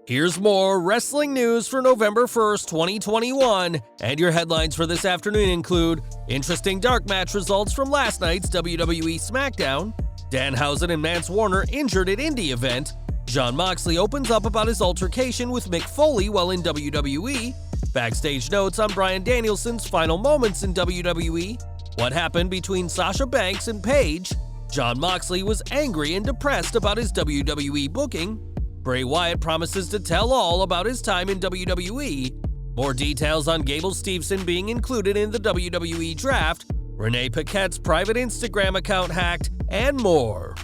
Here's more wrestling news for November 1st, 2021, and your headlines for this afternoon include interesting dark match results from last night's WWE SmackDown, Danhausen and Mance Warner injured at Indie event, Jon Moxley opens up about his altercation with Mick Foley while in WWE, backstage notes on Bryan Danielson's final moments in WWE, what happened between Sasha Banks and Paige, Jon Moxley was angry and depressed about his WWE booking, Bray Wyatt promises to tell all about his time in WWE, more details on Gable Steveson being included in the WWE draft, Renee Paquette's private Instagram account hacked, and more.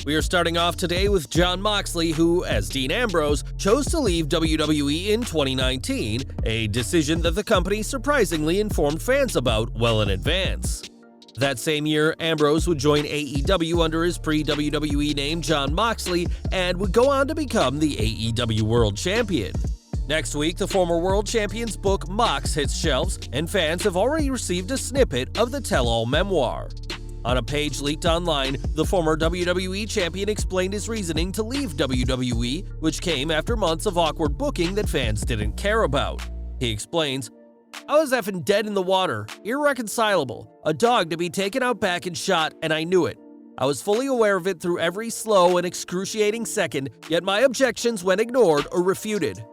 We are starting off today with Jon Moxley, who, as Dean Ambrose, chose to leave WWE in 2019, a decision that the company surprisingly informed fans about well in advance. That same year, Ambrose would join AEW under his pre-WWE name Jon Moxley and would go on to become the AEW World Champion. Next week, the former World Champion's book Mox hits shelves, and fans have already received a snippet of the tell-all memoir. On a page leaked online, the former WWE Champion explained his reasoning to leave WWE, which came after months of awkward booking that fans didn't care about. He explains, "I was effing dead in the water, irreconcilable, a dog to be taken out back and shot, and I knew it. I was fully aware of it through every slow and excruciating second, yet my objections went ignored or refuted.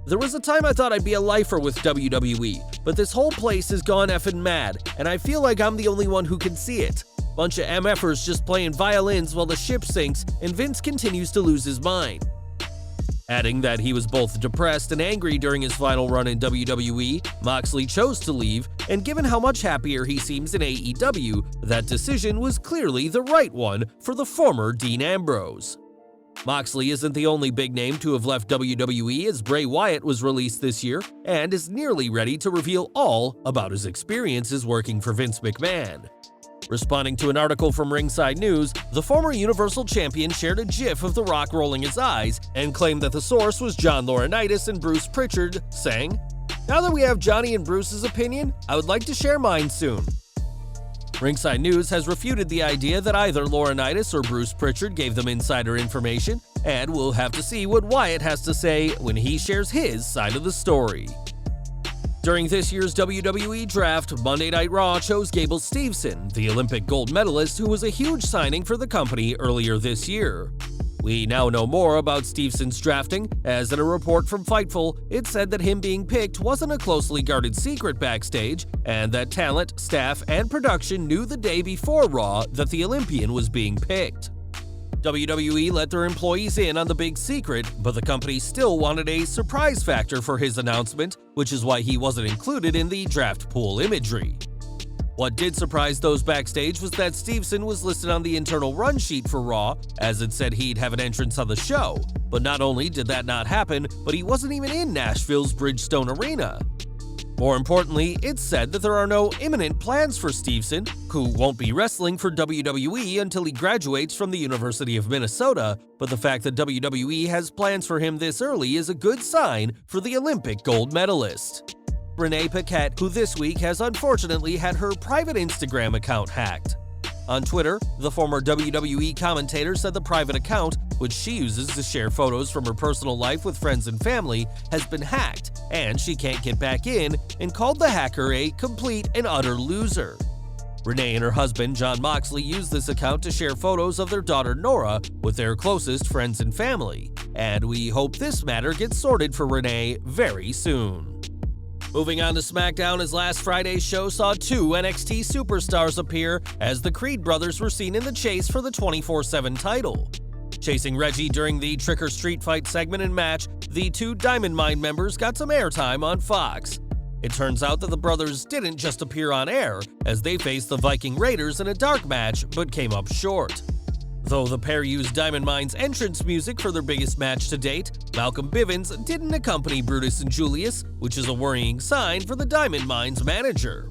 There was a time I thought I'd be a lifer with WWE, but this whole place has gone effing mad, and I feel like I'm the only one who can see it. Bunch of MFers just playing violins while the ship sinks, and Vince continues to lose his mind." Adding that he was both depressed and angry during his final run in WWE, Moxley chose to leave, and given how much happier he seems in AEW, that decision was clearly the right one for the former Dean Ambrose. Moxley isn't the only big name to have left WWE, as Bray Wyatt was released this year and is nearly ready to reveal all about his experiences working for Vince McMahon. Responding to an article from Ringside News, the former Universal Champion shared a gif of The Rock rolling his eyes and claimed that the source was John Laurinaitis and Bruce Pritchard, saying, "Now that we have Johnny and Bruce's opinion, I would like to share mine soon." Ringside News has refuted the idea that either Laurinaitis or Bruce Pritchard gave them insider information, and we'll have to see what Wyatt has to say when he shares his side of the story. During this year's WWE Draft, Monday Night Raw chose Gable Steveson, the Olympic gold medalist who was a huge signing for the company earlier this year. We now know more about Steveson's drafting, as in a report from Fightful, it said that him being picked wasn't a closely guarded secret backstage, and that talent, staff, and production knew the day before Raw that the Olympian was being picked. WWE let their employees in on the big secret, but the company still wanted a surprise factor for his announcement, which is why he wasn't included in the draft pool imagery. What did surprise those backstage was that Steveson was listed on the internal run sheet for Raw, as it said he'd have an entrance on the show. But not only did that not happen, but he wasn't even in Nashville's Bridgestone Arena. More importantly, it's said that there are no imminent plans for Steveson, who won't be wrestling for WWE until he graduates from the University of Minnesota, but the fact that WWE has plans for him this early is a good sign for the Olympic gold medalist. Renee Paquette, who this week has unfortunately had her private Instagram account hacked. On Twitter, the former WWE commentator said the private account, which she uses to share photos from her personal life with friends and family, has been hacked, and she can't get back in, and called the hacker a complete and utter loser. Renee and her husband, Jon Moxley, used this account to share photos of their daughter Nora with their closest friends and family, and we hope this matter gets sorted for Renee very soon. Moving on to SmackDown, as last Friday's show saw two NXT superstars appear as the Creed brothers were seen in the chase for the 24/7 title. Chasing Reggie during the Trick or Street fight segment and match, the two Diamond Mine members got some airtime on Fox. It turns out that the brothers didn't just appear on air, as they faced the Viking Raiders in a dark match but came up short. Though the pair used Diamond Mine's entrance music for their biggest match to date, Malcolm Bivens didn't accompany Brutus and Julius, which is a worrying sign for the Diamond Mine's manager.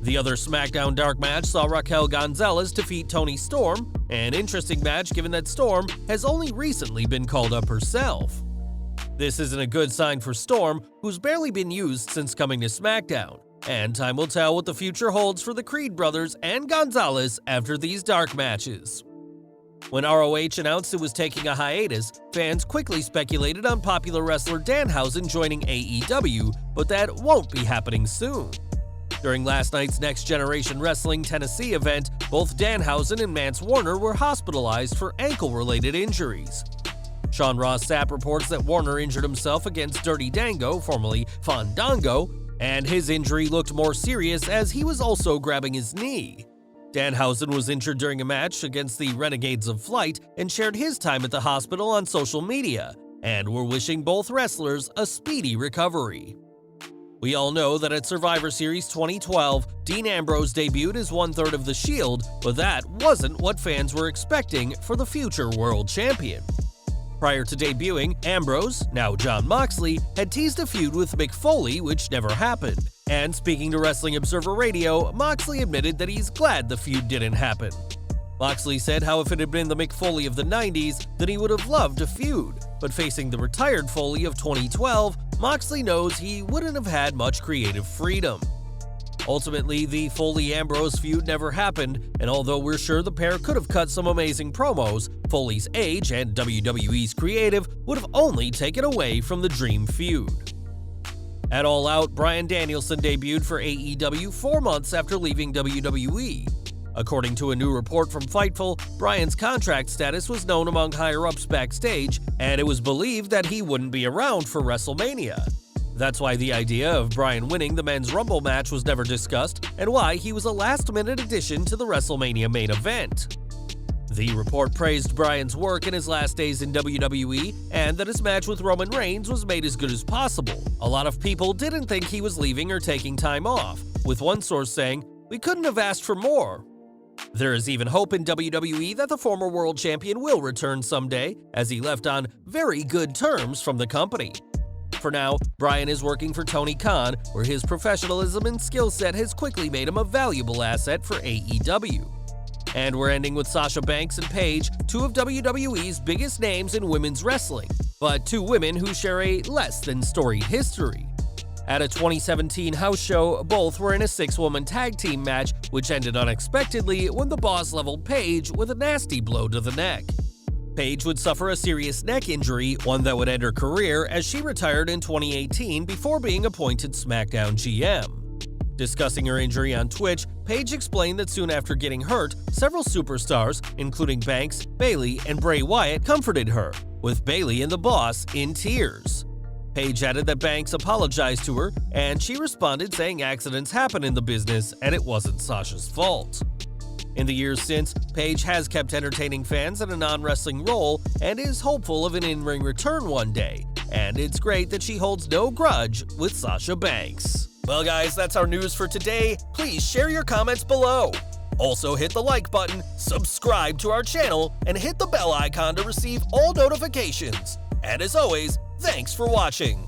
The other SmackDown dark match saw Raquel Gonzalez defeat Toni Storm, an interesting match given that Storm has only recently been called up herself. This isn't a good sign for Storm, who's barely been used since coming to SmackDown, and time will tell what the future holds for the Creed brothers and Gonzalez after these dark matches. When ROH announced it was taking a hiatus, fans quickly speculated on popular wrestler Danhausen joining AEW, but that won't be happening soon. During last night's Next Generation Wrestling Tennessee event, both Danhausen and Mance Warner were hospitalized for ankle-related injuries. Sean Ross Sapp reports that Warner injured himself against Dirty Dango, formerly Fandango, and his injury looked more serious as he was also grabbing his knee. Danhausen was injured during a match against the Renegades of Flight and shared his time at the hospital on social media, and we're wishing both wrestlers a speedy recovery. We all know that at Survivor Series 2012, Dean Ambrose debuted as one-third of The Shield, but that wasn't what fans were expecting for the future world champion. Prior to debuting, Ambrose, now Jon Moxley, had teased a feud with Mick Foley, which never happened. And speaking to Wrestling Observer Radio, Moxley admitted that he's glad the feud didn't happen. Moxley said how if it had been the Mick Foley of the 90s, then he would have loved a feud, but facing the retired Foley of 2012, Moxley knows he wouldn't have had much creative freedom. Ultimately, the Foley-Ambrose feud never happened, and although we're sure the pair could have cut some amazing promos, Foley's age and WWE's creative would have only taken away from the dream feud. At All Out, Bryan Danielson debuted for AEW 4 months after leaving WWE. According to a new report from Fightful, Bryan's contract status was known among higher-ups backstage, and it was believed that he wouldn't be around for WrestleMania. That's why the idea of Bryan winning the Men's Rumble match was never discussed, and why he was a last-minute addition to the WrestleMania main event. The report praised Bryan's work in his last days in WWE, and that his match with Roman Reigns was made as good as possible. A lot of people didn't think he was leaving or taking time off, with one source saying, "We couldn't have asked for more." There is even hope in WWE that the former world champion will return someday, as he left on very good terms from the company. For now, Bryan is working for Tony Khan, where his professionalism and skill set has quickly made him a valuable asset for AEW. And we're ending with Sasha Banks and Paige, two of WWE's biggest names in women's wrestling, but two women who share a less than storied history. At a 2017 house show, both were in a 6-woman tag team match, which ended unexpectedly when the Boss leveled Paige with a nasty blow to the neck. Paige would suffer a serious neck injury, one that would end her career, as she retired in 2018 before being appointed SmackDown GM. Discussing her injury on Twitch, Paige explained that soon after getting hurt, several superstars, including Banks, Bayley, and Bray Wyatt, comforted her, with Bayley and the Boss in tears. Paige added that Banks apologized to her, and she responded saying accidents happen in the business and it wasn't Sasha's fault. In the years since, Paige has kept entertaining fans in a non-wrestling role and is hopeful of an in-ring return one day, and it's great that she holds no grudge with Sasha Banks. Well guys, that's our news for today. Please share your comments below. Also hit the like button, subscribe to our channel, and hit the bell icon to receive all notifications. And as always, thanks for watching.